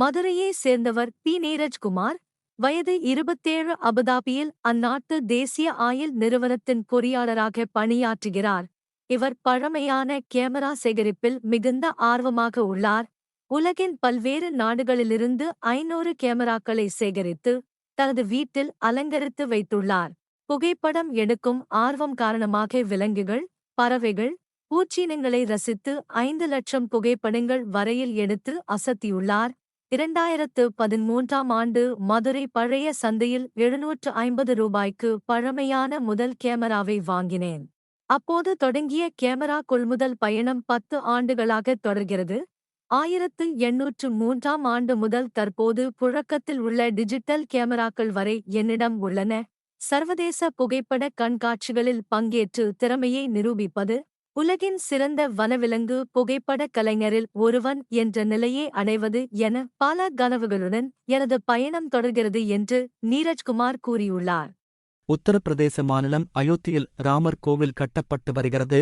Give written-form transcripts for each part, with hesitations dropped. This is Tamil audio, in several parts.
மதுரையை சேர்ந்தவர் பி. நீரஜ்குமார், வயது 27. அபுதாபியில் அந்நாட்டு தேசிய ஆயில் நிறுவனத்தின் பொறியாளராக பணியாற்றுகிறார். இவர் பழமையான கேமரா சேகரிப்பில் மிகுந்த ஆர்வமாக உள்ளார். உலகின் பல்வேறு நாடுகளிலிருந்து 500 கேமராக்களை சேகரித்து தனது வீட்டில் அலங்கரித்து வைத்துள்ளார். புகைப்படம் எடுக்கும் ஆர்வம் காரணமாக விலங்குகள், பறவைகள், பூச்சினங்களை ரசித்து 5 லட்சம் புகைப்படங்கள் வரையில் எடுத்து அசத்தியுள்ளார். 2013ஆம் ஆண்டு மதுரை பழைய சந்தையில் 750 ரூபாய்க்கு பழமையான முதல் கேமராவை வாங்கினேன். அப்போது தொடங்கிய கேமரா கொள்முதல் பயணம் 10 ஆண்டுகளாக தொடர்கிறது. 1803ஆம் ஆண்டு முதல் தற்போது புழக்கத்தில் உள்ள டிஜிட்டல் கேமராக்கள் வரை என்னிடம் உள்ளன. சர்வதேச புகைப்பட கண்காட்சிகளில் பங்கேற்று திறமையை நிரூபிப்பது, உலகின் சிறந்த வனவிலங்கு புகைப்படக் கலைஞரில் ஒருவன் என்ற நிலையை அடைவது என பல கனவுகளுடன் எனது பயணம் தொடர்கிறது என்று நீரஜ்குமார் கூறியுள்ளார். உத்தரப்பிரதேச மாநிலம் அயோத்தியில் ராமர் கோவில் கட்டப்பட்டு வருகிறது.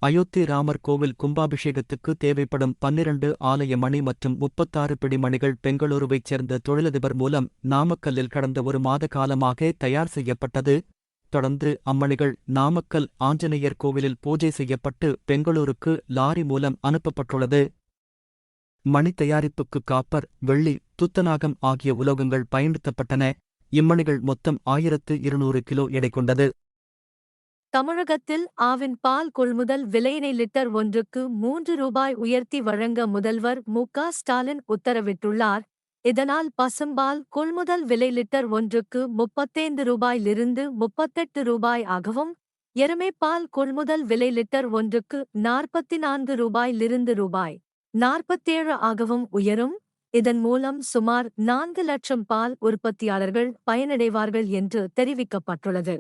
அயோத்தி ராமர் கோவில் கும்பாபிஷேகத்துக்கு தேவைப்படும் 12 ஆலய மணி மற்றும் 36 பிடிமணிகள் பெங்களூருவைச் சேர்ந்த தொழிலதிபர் மூலம் நாமக்கல்லில் கடந்த ஒரு மாத காலமாக தயார் செய்யப்பட்டது. தொடர்ந்து அம்மணிகள் நாமக்கல் ஆஞ்சநேயர் கோவிலில் பூஜை செய்யப்பட்டு பெங்களூருக்கு லாரி மூலம் அனுப்பப்பட்டுள்ளது. மணி தயாரிப்புக்கு காப்பர், வெள்ளி, துத்தநாகம் ஆகிய உலோகங்கள் பயன்படுத்தப்பட்டன. இம்மணிகள் மொத்தம் 1200 கிலோ எடை கொண்டது. தமிழகத்தில் ஆவின் பால் கொள்முதல் விலையினை லிட்டர் ஒன்றுக்கு 3 ரூபாய் உயர்த்தி வழங்க முதல்வர் மு. க. ஸ்டாலின் உத்தரவிட்டுள்ளார். இதனால் பசும்பால் கொள்முதல் விலை லிட்டர் ஒன்றுக்கு 35 ரூபாயிலிருந்து 38 ரூபாய் ஆகவும், எருமைப்பால் கொள்முதல் விலை லிட்டர் ஒன்றுக்கு 44 ரூபாயிலிருந்து ரூபாய் 47 ஆகவும் உயரும். இதன் மூலம் சுமார் 4 லட்சம் பால் உற்பத்தியாளர்கள் பயனடைவார்கள் என்று தெரிவிக்கப்பட்டுள்ளது.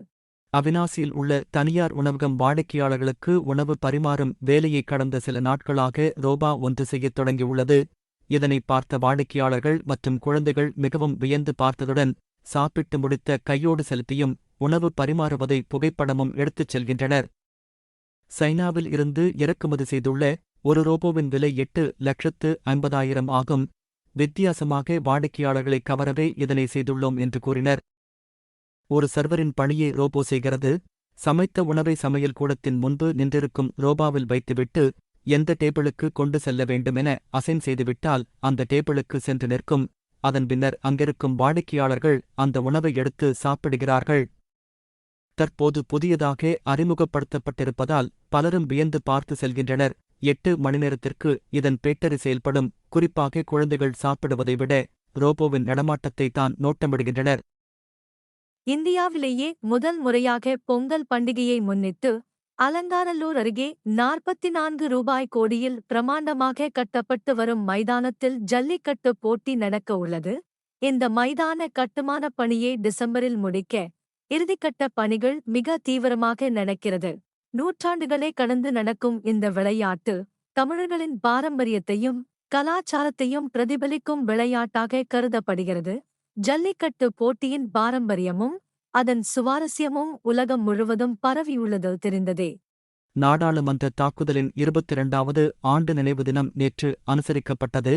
அவிநாசியில் உள்ள தனியார் உணவகம் வாடிக்கையாளர்களுக்கு உணவு பரிமாறும் வேலையை கடந்த சில நாட்களாக ரோபா ஒன்று செய்யத் தொடங்கியுள்ளது. இதனை பார்த்த வாடிக்கையாளர்கள் மற்றும் குழந்தைகள் மிகவும் வியந்து பார்த்ததுடன் சாப்பிட்டு முடித்த கையோடு செலுத்தியும் உணவு பரிமாறுவதை புகைப்படமும் எடுத்துச் செல்கின்றனர். சைனாவில் இருந்து இறக்குமதி செய்துள்ள ஒரு ரோபோவின் விலை 8,50,000 ஆகும். வித்தியாசமாக வாடிக்கையாளர்களை கவரவே இதனை செய்துள்ளோம் என்று கூறினர். ஒரு சர்வரின் பணியை ரோபோ செய்கிறது. சமைத்த உணவை சமையல் கூடத்தின் முன்பு நின்றிருக்கும் ரோபாவில் வைத்துவிட்டு எந்த டேபிளுக்கு கொண்டு செல்ல வேண்டுமென அசைன் செய்துவிட்டால் அந்த டேபிளுக்கு சென்று நிற்கும். அதன் பின்னர் அங்கிருக்கும் வாடிக்கையாளர்கள் அந்த உணவை எடுத்து சாப்பிடுகிறார்கள். தற்போது புதியதாக அறிமுகப்படுத்தப்பட்டிருப்பதால் பலரும் வியந்து பார்த்து செல்கின்றனர். 8 மணி நேரத்திற்கு இதன் பேட்டரி செயல்படும். குறிப்பாக குழந்தைகள் சாப்பிடுவதை விட ரோபோவின் நடமாட்டத்தை தான் நோட்டமிடுகின்றனர். இந்தியாவிலேயே முதல் முறையாக பொங்கல் பண்டிகையை முன்னிட்டு அலங்காநல்லூர் அருகே 44 ரூபாய் கோடியில் பிரமாண்டமாக கட்டப்பட்டு வரும் மைதானத்தில் ஜல்லிக்கட்டு போட்டி நடக்க உள்ளது. இந்த மைதான கட்டுமானப் பணியை டிசம்பரில் முடிக்க இறுதிக்கட்ட பணிகள் மிக தீவிரமாக நடக்கிறது. நூற்றாண்டுகளை கடந்து நடக்கும் இந்த விளையாட்டு தமிழர்களின் பாரம்பரியத்தையும் கலாச்சாரத்தையும் பிரதிபலிக்கும் விளையாட்டாக கருதப்படுகிறது. ஜல்லிக்கட்டு போட்டியின் பாரம்பரியமும் அதன் சுவாரஸ்யமும் உலகம் முழுவதும் பரவியுள்ளது தெரிந்ததே. நாடாளுமன்ற தாக்குதலின் 22வது ஆண்டு நினைவு தினம் நேற்று அனுசரிக்கப்பட்டது.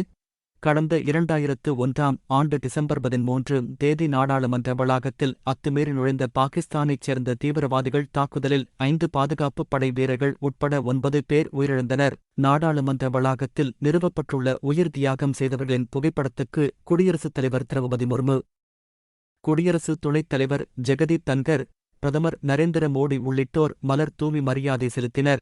கடந்த 2001ஆம் ஆண்டு டிசம்பர் 13 தேதி நாடாளுமன்ற வளாகத்தில் அத்துமீறி நுழைந்த பாகிஸ்தானைச் சேர்ந்த தீவிரவாதிகள் தாக்குதலில் 5 பாதுகாப்பு படை வீரர்கள் உட்பட 9 பேர் உயிரிழந்தனர். நாடாளுமன்ற வளாகத்தில் நிறுவப்பட்டுள்ள உயிர் தியாகம் செய்தவர்களின் புகைப்படத்துக்கு குடியரசுத் தலைவர் திரௌபதி முர்மு, குடியரசு துணைத் தலைவர் ஜெகதீப் தன்கர், பிரதமர் நரேந்திர மோடி உள்ளிட்டோர் மலர் தூவி மரியாதை செலுத்தினர்.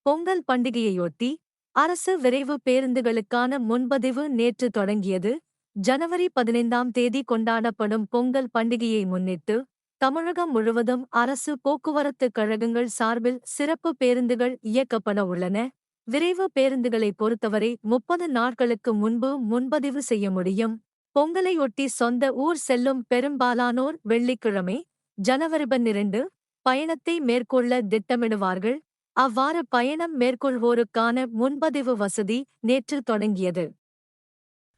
பொங்கல் பண்டிகையையொட்டி அரசு விரைவு பேருந்துகளுக்கான முன்பதிவு நேற்று தொடங்கியது. ஜனவரி 15ஆம் தேதி கொண்டாடப்படும் பொங்கல் பண்டிகையை முன்னிட்டு தமிழகம் முழுவதும் அரசு போக்குவரத்துக் கழகங்கள் சார்பில் சிறப்பு பேருந்துகள் இயக்கப்பட உள்ளன. விரைவு பேருந்துகளை பொறுத்தவரை 30 நாட்களுக்கு முன்பு முன்பதிவு செய்ய முடியும். பொங்கலையொட்டி சொந்த ஊர் செல்லும் பெரும்பாலானோர் வெள்ளிக்கிழமை ஜனவரி 12 பயணத்தை மேற்கொள்ள திட்டமிடுவார்கள். அவ்வாறு பயணம் மேற்கொள்வோருக்கான முன்பதிவு வசதி நேற்று தொடங்கியது.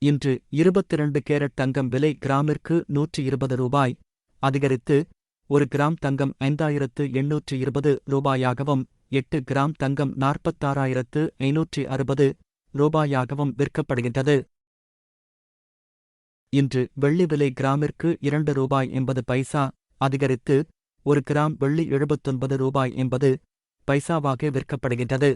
இன்று 22 கேரட் தங்கம் விலை கிராமிற்கு 120 ரூபாய் அதிகரித்து 1 கிராம் தங்கம் 5820 ரூபாயாகவும் 8 கிராம் தங்கம் 46,560 ரூபாயாகவும் விற்கப்படுகின்றது. இன்று வெள்ளி விலை கிராமிற்கு 2 ரூபாய் 80 பைசா அதிகரித்து 1 கிராம் வெள்ளி 79 ரூபாய் 80 பைசாவாக விற்கப்படுகின்றது.